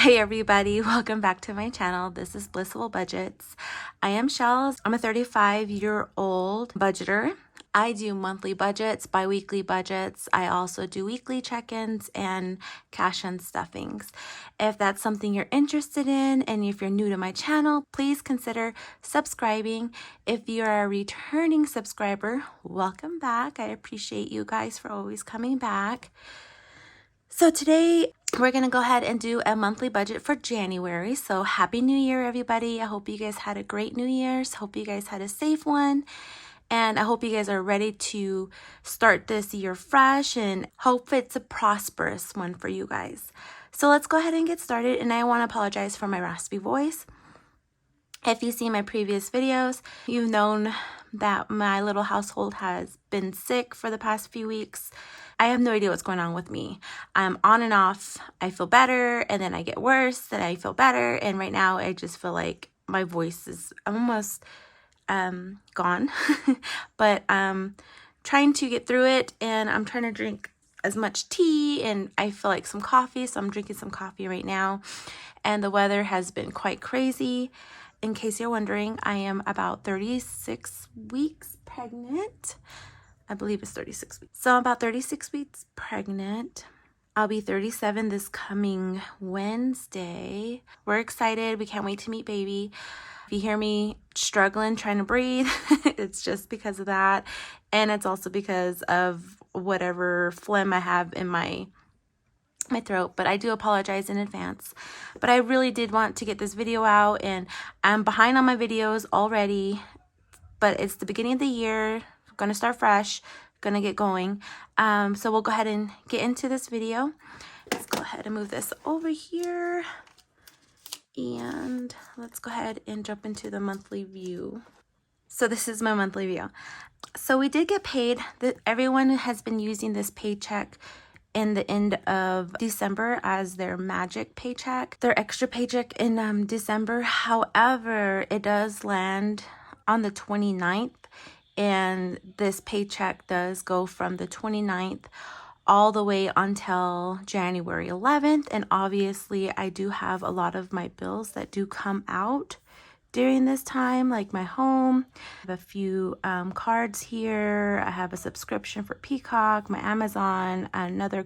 Hi everybody, welcome back to my channel. This is Blissful Budgets. I am Shels. I'm a 35-year-old budgeter. I do monthly budgets, bi-weekly budgets. I also do weekly check-ins and cash and stuffings. If that's something you're interested in and if you're new to my channel, please consider subscribing. If you are a returning subscriber, welcome back. I appreciate you guys for always coming back. So today we're going to go ahead and do a monthly budget for January. So happy New Year, everybody. I hope you guys had a great New Year's. Hope you guys had a safe one. And I hope you guys are ready to start this year fresh and hope it's a prosperous one for you guys. So let's go ahead and get started. And I want to apologize for my raspy voice. If you see my previous videos, you've known that my little household has been sick for the past few weeks. I have no idea what's going on with me. I'm on and off. I feel better and then I get worse, then I feel better. And right now I just feel like my voice is almost gone. But I'm trying to get through it and I'm trying to drink as much tea and I feel like some coffee. So I'm drinking some coffee right now. And the weather has been quite crazy. In case you're wondering, I am about 36 weeks pregnant. I believe it's 36 weeks. So I'm about 36 weeks pregnant. I'll be 37 this coming Wednesday. We're excited. We can't wait to meet baby. If you hear me struggling, trying to breathe, it's just because of that. And it's also because of whatever phlegm I have in my throat, but I do apologize in advance. But I really did want to get this video out and I'm behind on my videos already, but it's the beginning of the year. I'm gonna start fresh, gonna get going. So we'll go ahead and get into this video. Let's go ahead and move this over here and let's go ahead and jump into the monthly view. So this is my monthly view. So we did get paid. Everyone has been using this paycheck in the end of December as their magic paycheck, their extra paycheck in December. However, it does land on the 29th and this paycheck does go from the 29th all the way until January 11th. And obviously I do have a lot of my bills that do come out during this time, like my home. I have a few cards here. I have a subscription for Peacock, my Amazon, another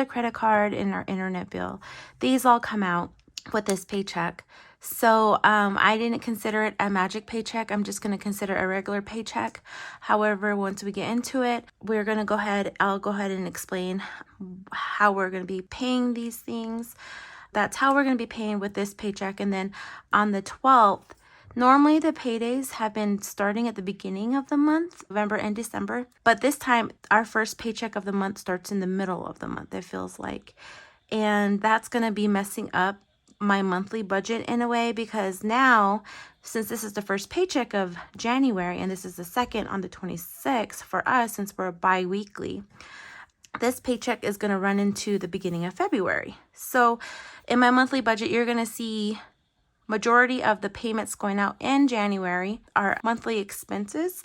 credit card, and our internet bill. These all come out with this paycheck. So I didn't consider it a magic paycheck. I'm just going to consider a regular paycheck. However, once we get into it, I'll go ahead and explain how we're going to be paying these things. That's how we're going to be paying with this paycheck. And then on the 12th, normally the paydays have been starting at the beginning of the month, November and December. But this time, our first paycheck of the month starts in the middle of the month, it feels like. And that's going to be messing up my monthly budget in a way because now, since this is the first paycheck of January and this is the second on the 26th for us, since we're bi-weekly, this paycheck is going to run into the beginning of February. So in my monthly budget, you're going to see majority of the payments going out in January are monthly expenses.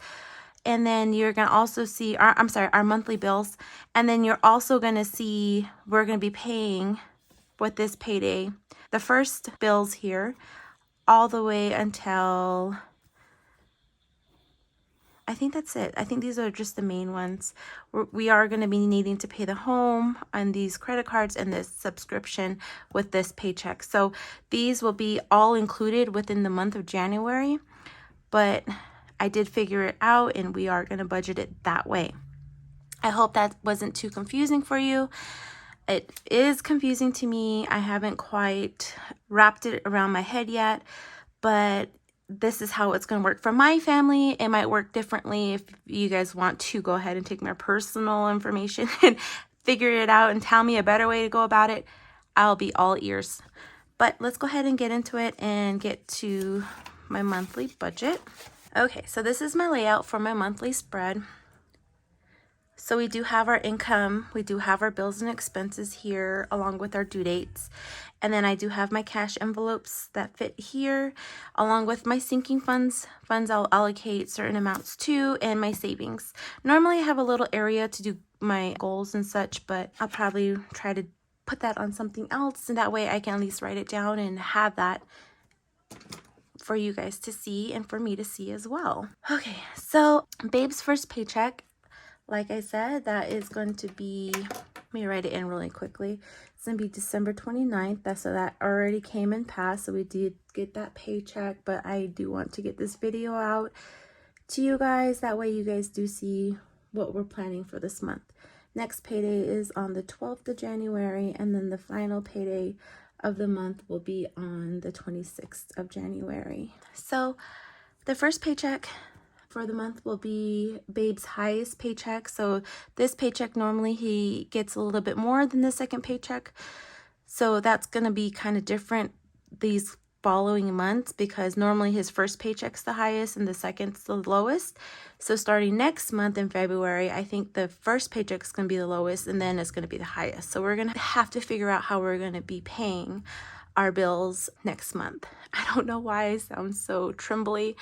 And then you're going to also see our monthly bills. And then you're also going to see we're going to be paying with this payday the first bills here all the way until, I think that's it. I think these are just the main ones. We are going to be needing to pay the home and these credit cards and this subscription with this paycheck. So these will be all included within the month of January, but I did figure it out and we are going to budget it that way. I hope that wasn't too confusing for you. It is confusing to me. I haven't quite wrapped it around my head yet, but this is how it's going to work for my family. It might work differently. If you guys want to go ahead and take my personal information and figure it out and tell me a better way to go about it, I'll be all ears. But let's go ahead and get into it and get to my monthly budget. Okay, so this is my layout for my monthly spread. So we do have our income, we do have our bills and expenses here along with our due dates. And then I do have my cash envelopes that fit here along with my sinking funds I'll allocate certain amounts to, and my savings. Normally I have a little area to do my goals and such, but I'll probably try to put that on something else, and that way I can at least write it down and have that for you guys to see and for me to see as well. Okay, so Babe's first paycheck, like I said, that is going to be, let me write it in really quickly. It's going to be December 29th. So that already came and passed. So we did get that paycheck, but I do want to get this video out to you guys. That way you guys do see what we're planning for this month. Next payday is on the 12th of January, and then the final payday of the month will be on the 26th of January. So the first paycheck for the month will be Babe's highest paycheck. So this paycheck, normally he gets a little bit more than the second paycheck. So that's going to be kind of different these following months, because normally his first paycheck's the highest and the second's the lowest. So starting next month in February, I think the first paycheck's going to be the lowest, and then it's going to be the highest. So we're going to have to figure out how we're going to be paying our bills next month. I don't know why I sound so trembly.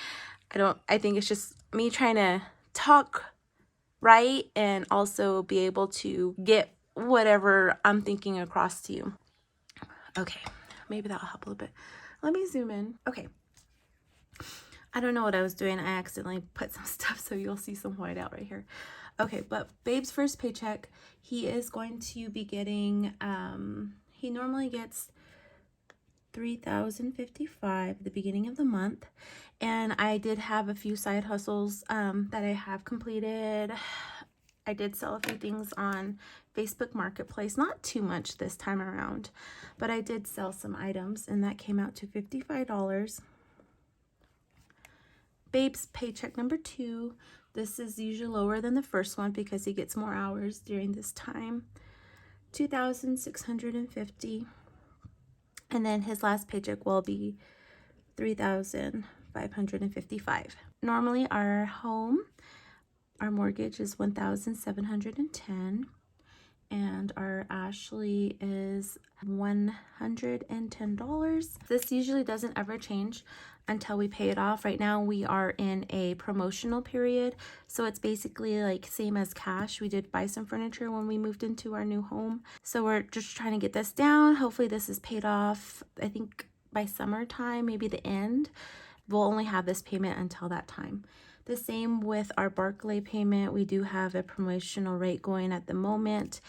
I think it's just me trying to talk right and also be able to get whatever I'm thinking across to you. Okay, maybe that'll help a little bit. Let me zoom in. Okay. I don't know what I was doing. I accidentally put some stuff, so you'll see some white out right here. Okay, but Babe's first paycheck, he is going to be getting, he normally gets $3,055 at the beginning of the month. And I did have a few side hustles that I have completed. I did sell a few things on Facebook Marketplace, not too much this time around, but I did sell some items, and that came out to $55. Babe's paycheck number 2, this is usually lower than the first one because he gets more hours during this time, $2,650. And then his last paycheck will be $3,555. Normally our mortgage is $1,710, and our Ashley is $110. This usually doesn't ever change until we pay it off. Right now we are in a promotional period, so it's basically like same as cash. We did buy some furniture when we moved into our new home, so we're just trying to get this down. Hopefully this is paid off, I think by summertime, maybe the end. We'll only have this payment until that time. The same with our Barclay payment. We do have a promotional rate going at the moment,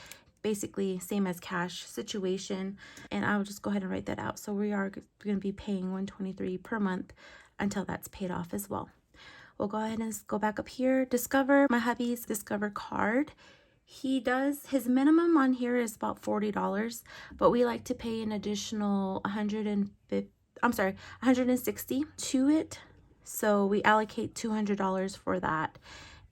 basically same as cash situation, and I'll just go ahead and write that out. So we are going to be paying $123 per month until that's paid off as well. We'll go ahead and go back up here. Discover, my hubby's Discover card. His minimum on here is about $40, but we like to pay an additional $160 to it. So we allocate $200 for that.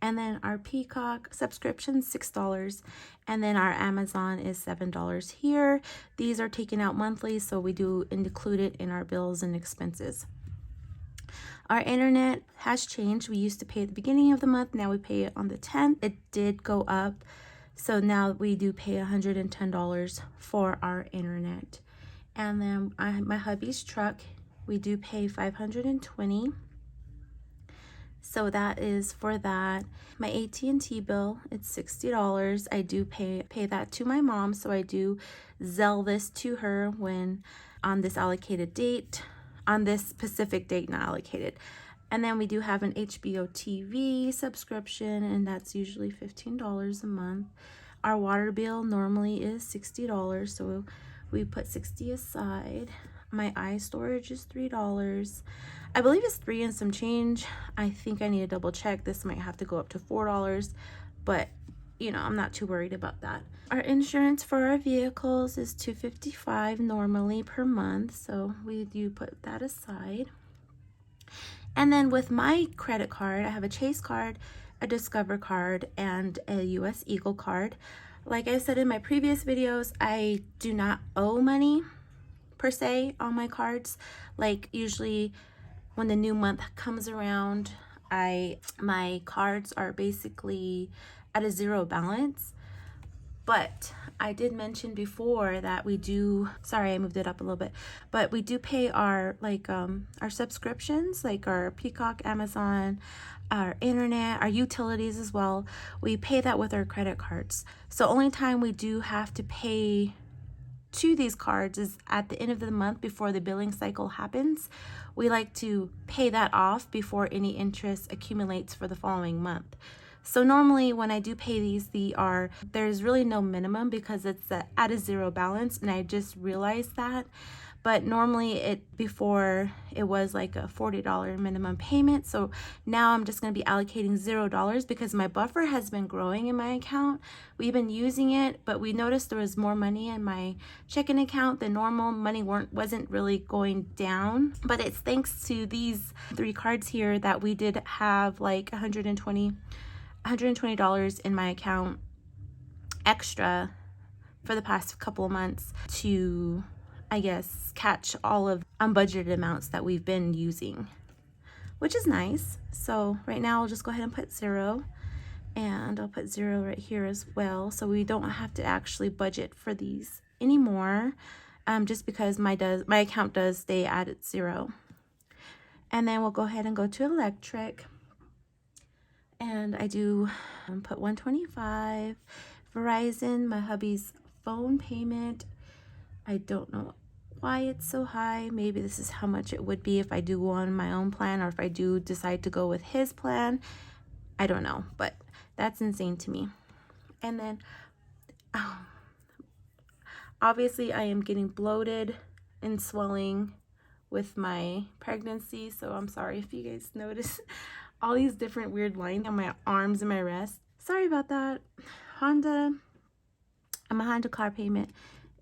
And then our Peacock subscription, $6. And then our Amazon is $7 here. These are taken out monthly, so we do include it in our bills and expenses. Our internet has changed. We used to pay at the beginning of the month. Now we pay it on the 10th. It did go up. So now we do pay $110 for our internet. And then my hubby's truck, we do pay $520. So that is for that. My AT&T bill, it's $60. I do pay that to my mom, so I do Zelle this to her when on this allocated date, on this specific date, not allocated. And then we do have an HBO TV subscription, and that's usually $15 a month. Our water bill normally is $60, so we put $60 aside. My iStorage is $3. I believe it's $3 and some change. I think I need to double check. This might have to go up to $4, but you know, I'm not too worried about that. Our insurance for our vehicles is $255 normally per month, so we do put that aside. And then with my credit card, I have a Chase card, a Discover card, and a US Eagle card. Like I said in my previous videos, I do not owe money per se on my cards. Like usually when the new month comes around, my cards are basically at a zero balance. But I did mention before that we do, sorry, I moved it up a little bit, but we do pay our our subscriptions, like our Peacock, Amazon, our internet, our utilities as well. We pay that with our credit cards. So only time we do have to pay to these cards is at the end of the month before the billing cycle happens, we like to pay that off before any interest accumulates for the following month. So normally when I do pay these, there's really no minimum because it's at a zero balance, and I just realized that. But normally before it was like a $40 minimum payment. So now I'm just going to be allocating $0 because my buffer has been growing in my account. We've been using it, but we noticed there was more money in my checking account than normal. Money wasn't really going down, but it's thanks to these 3 cards here that we did have like $120 in my account extra for the past couple of months to, I guess, catch all of unbudgeted amounts that we've been using, which is nice. So right now I'll just go ahead and put 0, and I'll put 0 right here as well, so we don't have to actually budget for these anymore, just because my account does stay at 0. And then we'll go ahead and go to electric, and I do put $125. Verizon, my hubby's phone payment, I don't know why it's so high. Maybe this is how much it would be if I do go on my own plan, or if I do decide to go with his plan. I don't know, but that's insane to me. And then obviously I am getting bloated and swelling with my pregnancy, so I'm sorry if you guys notice all these different weird lines on my arms and my wrist. Sorry about that. My Honda car payment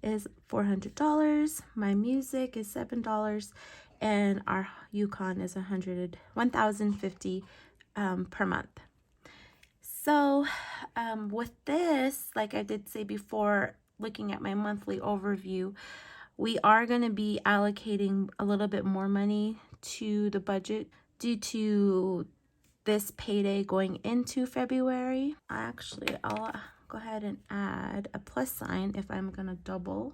is $400. My music is $7, and our Yukon is $1,050 per month. So with this, like I did say before, looking at my monthly overview, we are going to be allocating a little bit more money to the budget due to this payday going into February. Actually, I'll go ahead and add a plus sign if I'm going to double,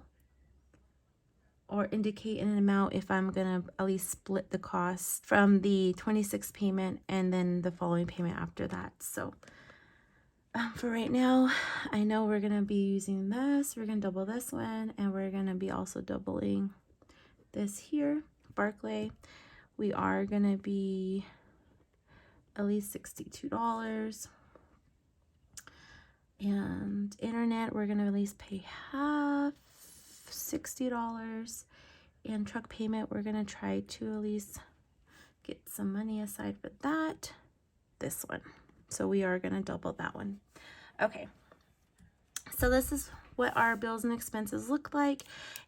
or indicate an amount if I'm going to at least split the cost from the 26th payment and then the following payment after that. So for right now, I know we're going to be using this. We're going to double this one, and we're going to be also doubling this here. Barclay, we are going to be at least $62. And internet, we're going to at least pay half, $60. And truck payment, we're going to try to at least get some money aside for that. This one. So we are going to double that one. Okay. So this is what our bills and expenses look like.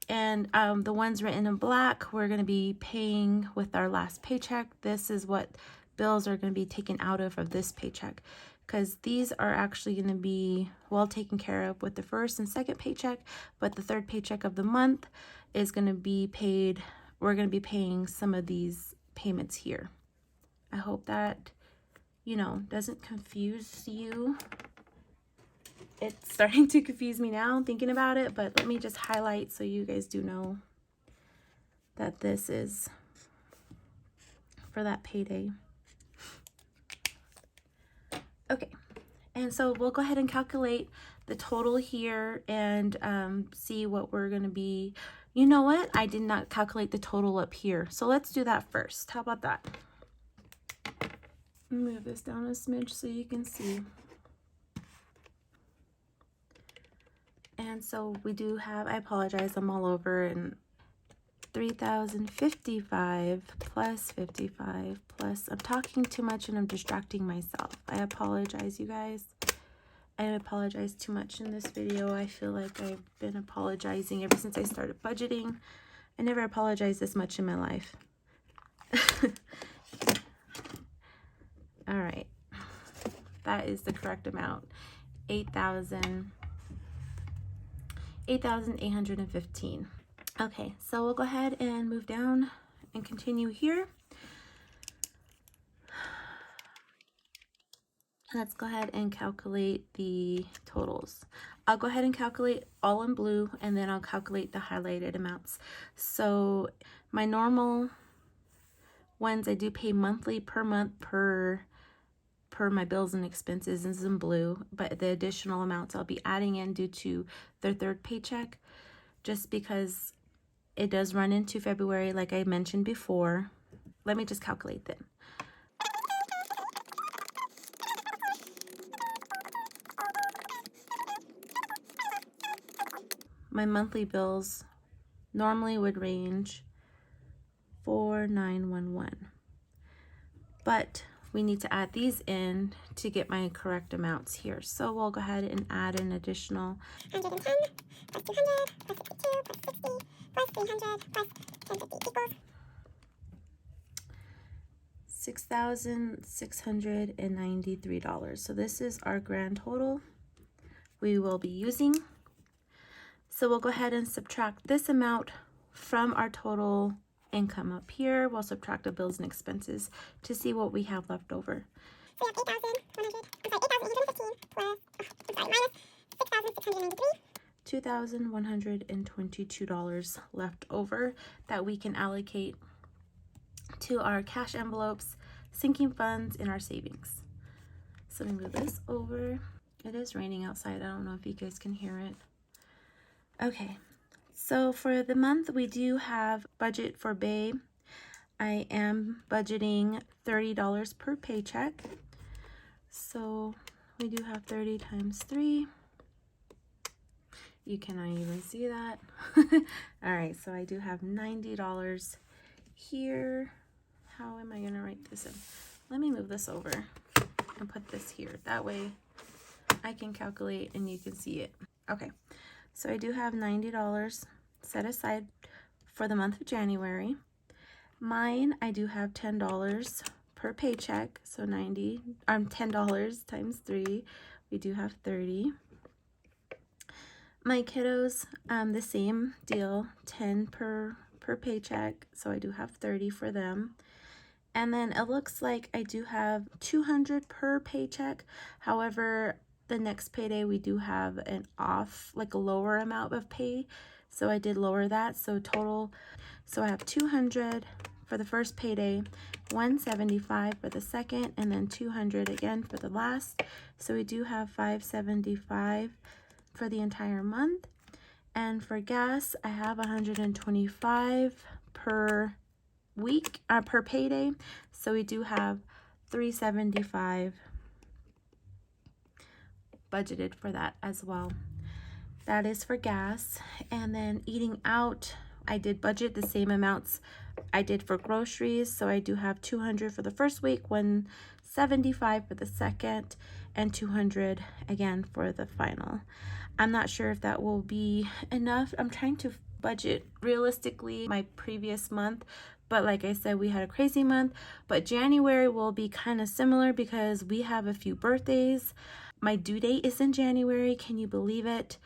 And the ones written in black, we're going to be paying with our last paycheck. This is what bills are going to be taken out of this paycheck, because these are actually going to be well taken care of with the first and second paycheck, but the third paycheck of the month is going to be paid. We're going to be paying some of these payments here. I hope that, doesn't confuse you. It's starting to confuse me now thinking about it, but let me just highlight so you guys do know that this is for that payday. Okay, and so we'll go ahead and calculate the total here and see what we're going to be. You know what? I did not calculate the total up here. So let's do that first. How about that? Move this down a smidge so you can see. And so we do have, I apologize, I'm all over, and 3,055 plus 55 plus, I'm talking too much and I'm distracting myself. I apologize, you guys. I apologize too much in this video. I feel like I've been apologizing ever since I started budgeting. I never apologized this much in my life. All right, that is the correct amount. 8,815. Okay, so we'll go ahead and move down and continue here. Let's go ahead and calculate the totals. I'll go ahead and calculate all in blue, and then I'll calculate the highlighted amounts. So my normal ones, I do pay monthly per month per my bills and expenses is in blue, but the additional amounts I'll be adding in due to their third paycheck. just because it does run into February, like I mentioned before. Let me just calculate then. My monthly bills normally would range 4911, but we need to add these in to get my correct amounts here. So we'll go ahead and add an additional 110 plus 200 plus 52 plus 60 plus 300 plus 1050 equals $6,693. So this is our grand total we will be using. So we'll go ahead and subtract this amount from our total income up here. We'll subtract the bills and expenses to see what we have left over. So we have 8,815 plus, minus 6,693. $2,122 left over that we can allocate to our cash envelopes, sinking funds, and our savings. So let me move this over. It is raining outside. I don't know if you guys can hear it. Okay, so for the month, we do have budget for Bay. I am budgeting $30 per paycheck. So we do have 30 times 3. You cannot even see that. All right, so I do have $90 here. How am I gonna write this in? Let me move this over and put this here. That way I can calculate and you can see it. Okay, so I do have $90 set aside for the month of January. Mine, I do have $10 per paycheck, so $10 times 3, we do have 30. My kiddos, the same deal, 10 per paycheck, so I do have 30 for them. And then it looks like I do have 200 per paycheck. However, the next payday we do have an off, like a lower amount of pay, so I did lower that. So total, so I have 200 for the first payday, 175 for the second, and then 200 again for the last. So we do have 575 for the entire month. And for gas, I have 125 per week, per payday. So we do have 375 budgeted for that as well. That is for gas. And then eating out, I did budget the same amounts I did for groceries. So I do have 200 for the first week, 175 for the second, and 200 again for the final. I'm not sure if that will be enough. I'm trying to budget realistically my previous month, but like I said, we had a crazy month. But January will be kind of similar because we have a few birthdays. My due date is in January. Can you believe it?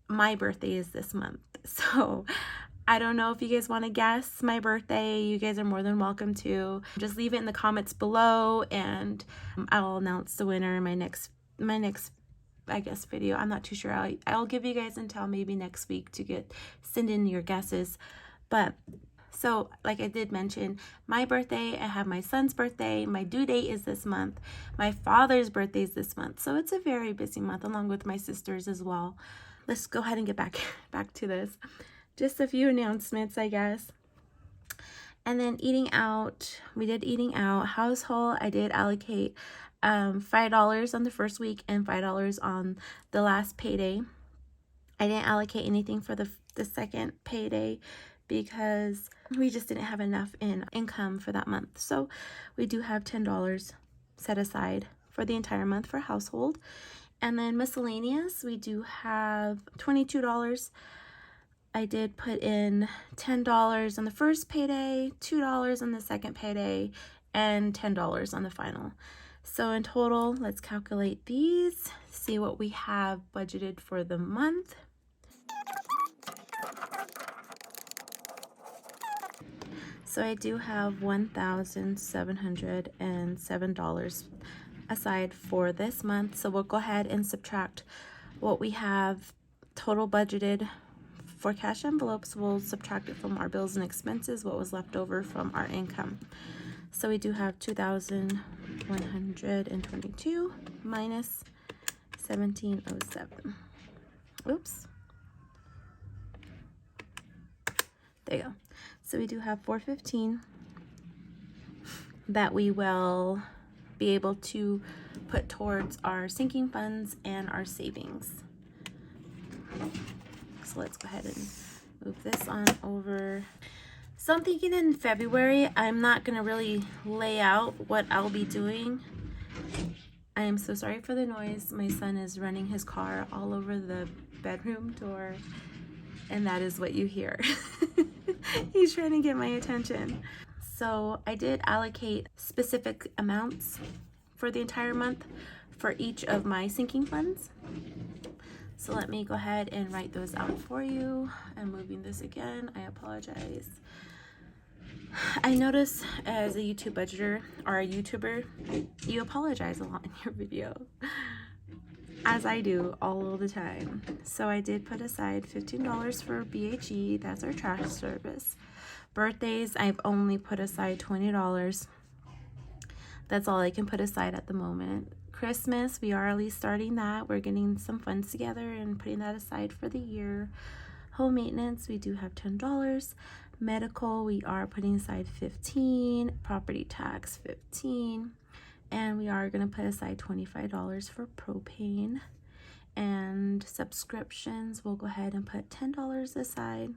My birthday is this month. So I don't know if you guys want to guess my birthday. You guys are more than welcome to. Just leave it in the comments below and I'll announce the winner in my next I guess video. I'm not too sure. I'll give you guys until maybe next week to send in your guesses. But so like I did mention, my birthday, I have my son's birthday, my due date is this month, my father's birthday is this month. So it's a very busy month along with my sister's as well. Let's go ahead and get back to this. Just a few announcements, I guess. And then eating out, we did eating out. Household, I did allocate $5 on the first week and $5 on the last payday. I didn't allocate anything for the second payday because we just didn't have enough in income for that month. So we do have $10 set aside for the entire month for household. And then miscellaneous, we do have $22. I did put in $10 on the first payday, $2 on the second payday, and $10 on the final. So in total, let's calculate these, see what we have budgeted for the month. So I do have $1,707 aside for this month. So we'll go ahead and subtract what we have total budgeted for cash envelopes. We'll subtract it from our bills and expenses, what was left over from our income. So we do have 2,122 minus 1,707. Oops. There you go. So we do have $415 that we will be able to put towards our sinking funds and our savings. So let's go ahead and move this on over. So I'm thinking in February, I'm not gonna really lay out what I'll be doing. I am so sorry for the noise. My son is running his car all over the bedroom door, and that is what you hear. He's trying to get my attention. So I did allocate specific amounts for the entire month for each of my sinking funds. So let me go ahead and write those out for you. I'm moving this again. I apologize. I notice as a YouTube budgeter or a YouTuber, you apologize a lot in your video, as I do all the time. So I did put aside $15 for BHE, that's our trash service. Birthdays, I've only put aside $20. That's all I can put aside at the moment. Christmas, we are at least starting that. We're getting some funds together and putting that aside for the year. Home maintenance, we do have $10. Medical, we are putting aside $15. Property tax, $15. And we are going to put aside $25 for propane. And subscriptions, we'll go ahead and put $10 aside.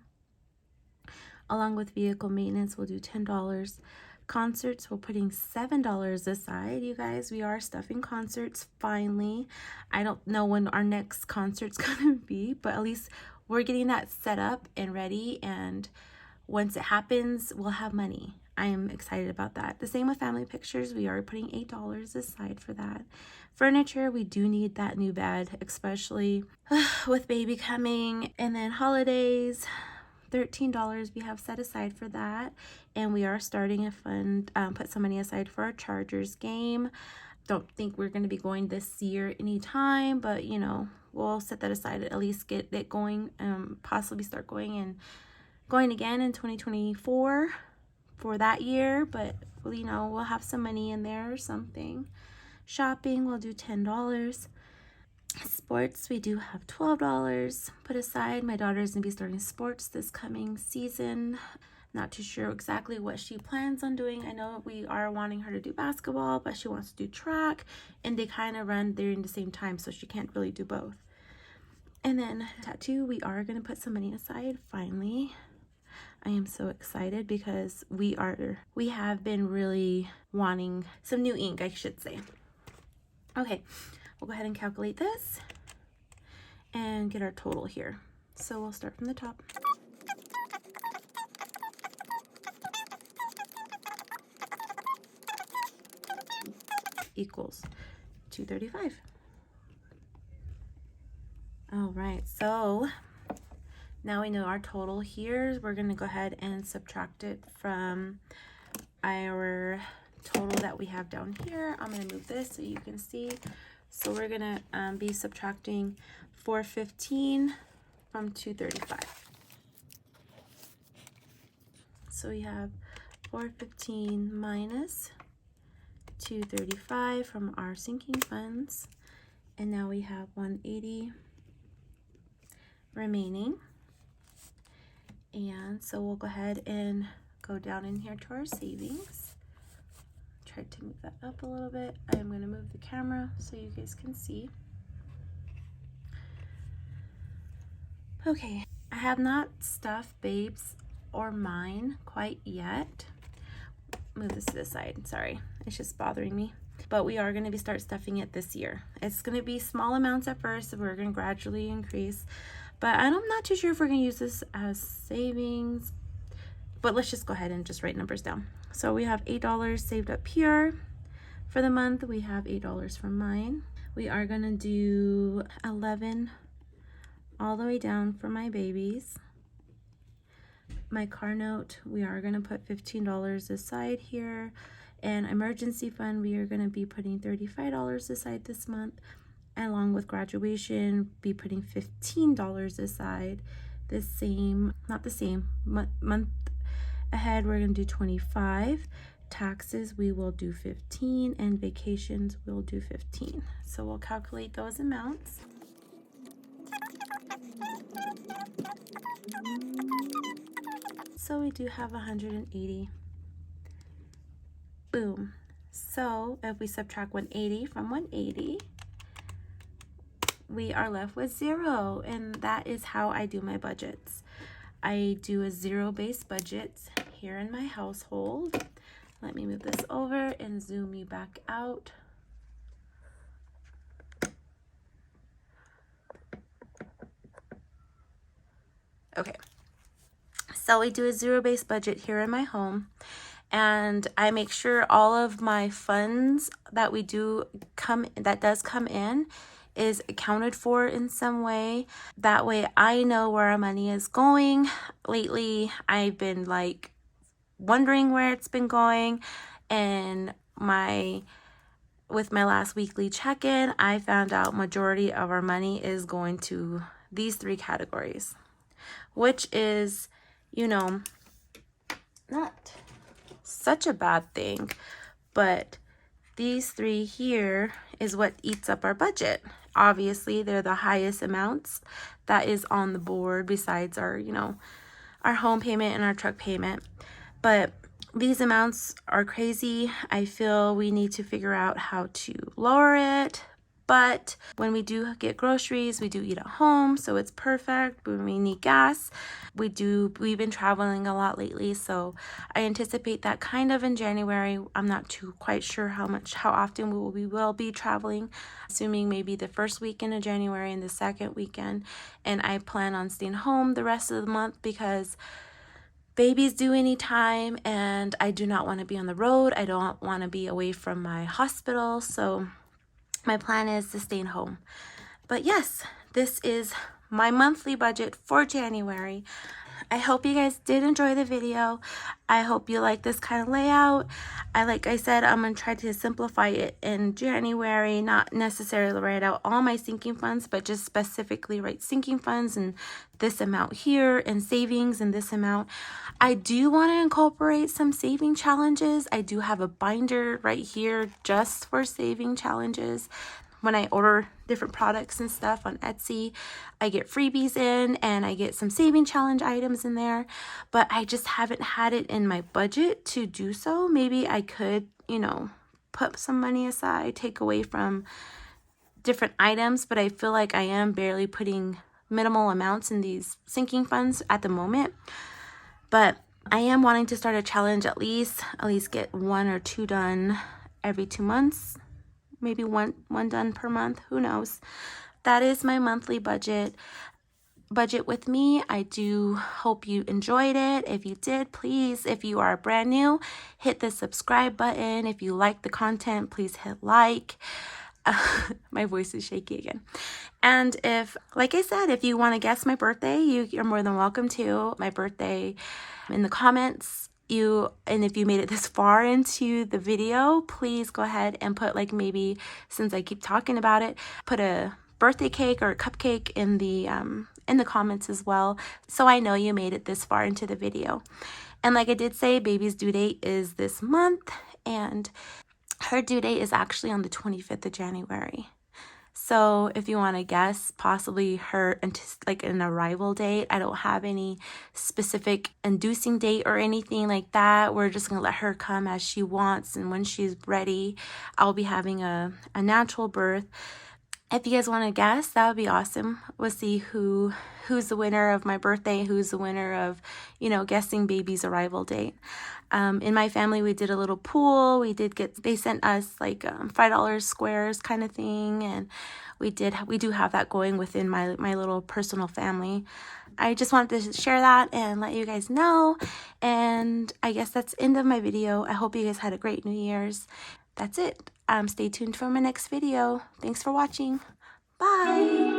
Along with vehicle maintenance, we'll do $10. Concerts, we're putting $7 aside. You guys, we are stuffing concerts finally. I don't know when our next concert's gonna be, but at least we're getting that set up and ready, and once it happens, we'll have money. I am excited about that. The same with family pictures. We are putting $8 aside for that. Furniture, we do need that new bed, especially with baby coming. And then holidays, $13 we have set aside for that. And we are starting a fund, put some money aside for our Chargers game. Don't think we're going to be going this year anytime, but you know, we'll set that aside, at least get it going, possibly start going again in 2024 for that year. But you know, we'll have some money in there or something. Shopping, we'll do $10. Sports, we do have $12 put aside. My daughter's gonna be starting sports this coming season. Not too sure exactly what she plans on doing. I know we are wanting her to do basketball, but she wants to do track, and they kind of run during the same time, so she can't really do both. And then tattoo, we are going to put some money aside finally. I am so excited because we have been really wanting some new ink, I should say. Okay, we'll go ahead and calculate this and get our total here. So we'll start from the top. Equals $235. All right, so now we know our total here. We're gonna go ahead and subtract it from our total that we have down here. I'm gonna move this so you can see. So we're gonna be subtracting $415 from $235. So we have $415 minus $235 from our sinking funds, and now we have $180 remaining. And so we'll go ahead and go down in here to our savings. Try to move that up a little bit. I'm going to move the camera so you guys can see. Okay, I have not stuffed Babe's or mine quite yet. Move this to the side, sorry, it's just bothering me. But we are going to start stuffing it this year. It's going to be small amounts at first, we're going to gradually increase, but I'm not too sure if we're going to use this as savings, but let's just go ahead and just write numbers down. So we have $8 saved up here for the month. We have $8 for mine. We are going to do $11 all the way down for my babies. My car note, we are going to put $15 aside here. And emergency fund, we are going to be putting $35 aside this month. And along with graduation, be putting $15 aside. The same, not the same, month ahead, we're going to do 25. Taxes, we will do 15. And vacations, we'll do 15. So we'll calculate those amounts. So we do have 180. Boom. So if we subtract 180 from 180, we are left with 0. And that is how I do my budgets. I do a zero-based budget here in my household. Let me move this over and zoom you back out. Okay, so we do a zero-based budget here in my home, and I make sure all of my funds that does come in is accounted for in some way. That way I know where our money is going. Lately, I've been like wondering where it's been going, and with my last weekly check-in, I found out majority of our money is going to these 3 categories, which is, you know, not such a bad thing, but these 3 here is what eats up our budget. Obviously, they're the highest amounts that is on the board besides our, our home payment and our truck payment. But these amounts are crazy. I feel we need to figure out how to lower it. But when we do get groceries, we do eat at home, so it's perfect. When we need gas, we've been traveling a lot lately, so I anticipate that kind of in January. I'm not quite sure how often we will be traveling, assuming maybe the first weekend of January and the second weekend. And I plan on staying home the rest of the month because babies due anytime, and I do not want to be on the road. I don't want to be away from my hospital, so my plan is to stay home. But yes, this is my monthly budget for January. I hope you guys did enjoy the video. I hope you like this kind of layout. Like I said, I'm going to try to simplify it in January, not necessarily write out all my sinking funds, but just specifically write sinking funds and this amount here and savings and this amount. I do want to incorporate some saving challenges. I do have a binder right here just for saving challenges. When I order different products and stuff on Etsy, I get freebies in and I get some saving challenge items in there, but I just haven't had it in my budget to do so. Maybe I could, put some money aside, take away from different items, but I feel like I am barely putting minimal amounts in these sinking funds at the moment. But I am wanting to start a challenge, at least get 1 or 2 done every 2 months. Maybe one done per month, who knows. That is my monthly budget with me. I do hope you enjoyed it. If you did, please, if you are brand new, hit the subscribe button. If you like the content, please hit like. My voice is shaky again. And like I said, if you want to guess my birthday, you're more than welcome to. My birthday in the comments. And if you made it this far into the video, please go ahead and put, like, maybe, since I keep talking about it, put a birthday cake or a cupcake in the comments as well, so I know you made it this far into the video. And like I did say, baby's due date is this month, and her due date is actually on the 25th of January. So if you want to guess, possibly her like an arrival date. I don't have any specific inducing date or anything like that. We're just going to let her come as she wants, and when she's ready, I'll be having a natural birth. If you guys want to guess, that would be awesome. We'll see who's the winner of my birthday, who's the winner of, guessing baby's arrival date. In my family, we did a little pool. They sent us like $5 squares kind of thing, and we do have that going within my little personal family. I just wanted to share that and let you guys know. And I guess that's the end of my video. I hope you guys had a great New Year's. That's it. Stay tuned for my next video. Thanks for watching. Bye.